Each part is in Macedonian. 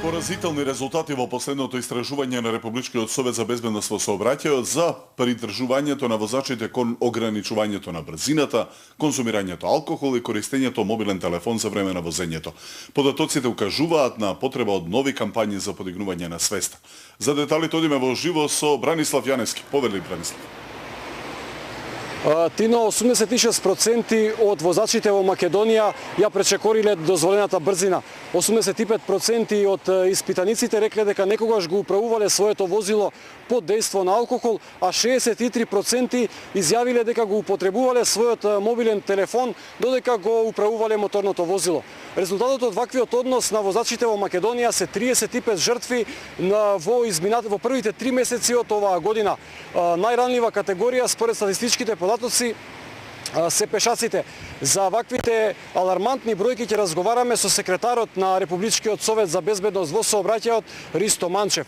Поразителни резултати во последното истражување на Републичкиот совет за безбедност во сообраќајот за придржувањето на возачите кон ограничувањето на брзината, конзумирањето алкохол и користењето мобилен телефон за време на возењето. Податоците укажуваат на потреба од нови кампањи за подигнување на свеста. За деталите одиме во живо со Бранислав Јаневски. Повели Бранислав. Тино, 86% од возачите во Македонија ја пречекориле дозволената брзина. 85% од испитаниците рекле дека некогаш го управувале своето возило под дејство на алкохол, а 63% изјавиле дека го употребувале својот мобилен телефон додека го управувале моторното возило. Резултатот од ваквиот однос на возачите во Македонија се 35 жртви во првите 3 месеци од оваа година. Најранлива категорија според статистичките податоци се пешаците. За ваквите алармантни бројки ќе разговараме со секретарот на Републичкиот совет за безбедност во сообраќајот Ристо Манчев.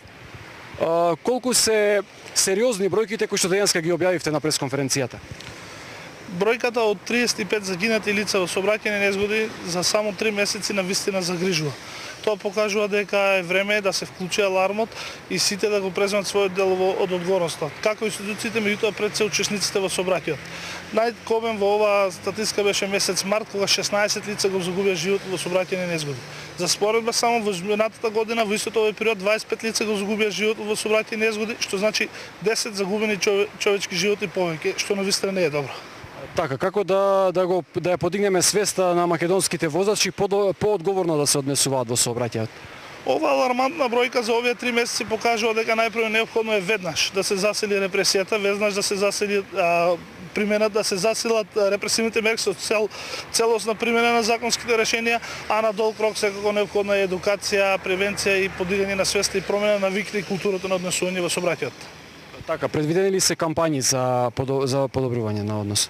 Колку се сериозни бројките кои што денеска ги објавивте на пресконференцијата? Бројката од 35 загинати лица во сообраќајни незгоди за само 3 месеци навистина загрижува. Тоа покажува дека е време да се вклучи алармот и сите да го преземат својот дел од одговорноста. Како институциите, меѓутоа пред се учесниците во сообраќајот. Најкобен во оваа статистика беше месец март, кога 16 лица го загубија животот во сообраќајни незгоди. За споредба, само во изминатата година, во истото овој период, 25 лица го загубија животот во сообраќајни незгоди, што значи 10 загубени човечки животи повеќе, што навистина не е добро. Така, како да ја подигнеме свеста на македонските возачи поодговорно да се однесуваат во сообраќајот? Ова алармантна бројка за овие 3 месеци покажува дека најпрво неопходно е веднаш да се засили репресијата, веднаш да се засили применат, да се засилат репресивните мерки со целосна примена на законските решенија, а на долг рок секако неопходна е едукација, превенција и подигање на свеста и промена на навиките и културата на однесување во сообраќајот. Така, предвидени ли се кампањи за подобрување на однос?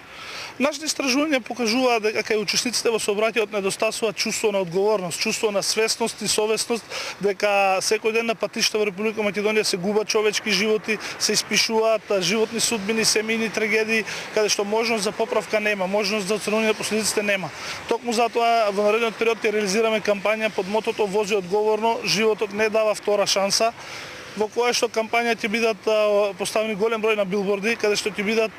Нашите истражувања покажуваат дека кај учесниците во сообраќајот недостасува чувство на одговорност, чувство на свесност и совесност, дека секој ден на патишта во Република Македонија се губат човечки животи, се испишуваат животни судбини, семејни трагедии, каде што можност за поправка нема, можност за отстранување на последиците нема. Токму затоа во наредниот период ќе реализираме кампања под мотото "Вози одговорно, животот не дава втора шанса", во која што кампања ќе бидат поставени голем број на билборди, каде што ќе бидат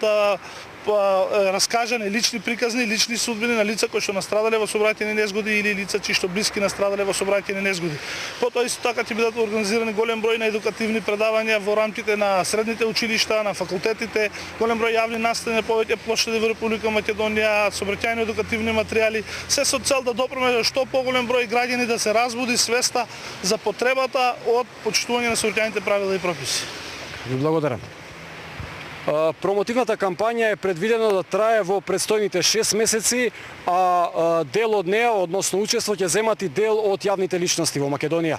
раскажани лични приказни, лични судбини на лица кои што настрадале во сообраќајни незгоди или лица чии што блиски настрадале во сообраќајни незгоди. Потоа исто така ќе бидат организирани голем број на едукативни предавања во рамките на средните училишта, на факултетите, голем број јавни настави на повеќе плошади во Република Македонија, сообраќајни едукативни материјали, се со цел да допринесе што поголем број граѓани да се разбуди свеста за потребата од почитување на сообраќајните правила и прописи. Ви благодарам. Промотивната кампања е предвидено да трае во предстојните 6 месеци, а дел од неа, односно учество, ќе земат и дел од јавните личности во Македонија.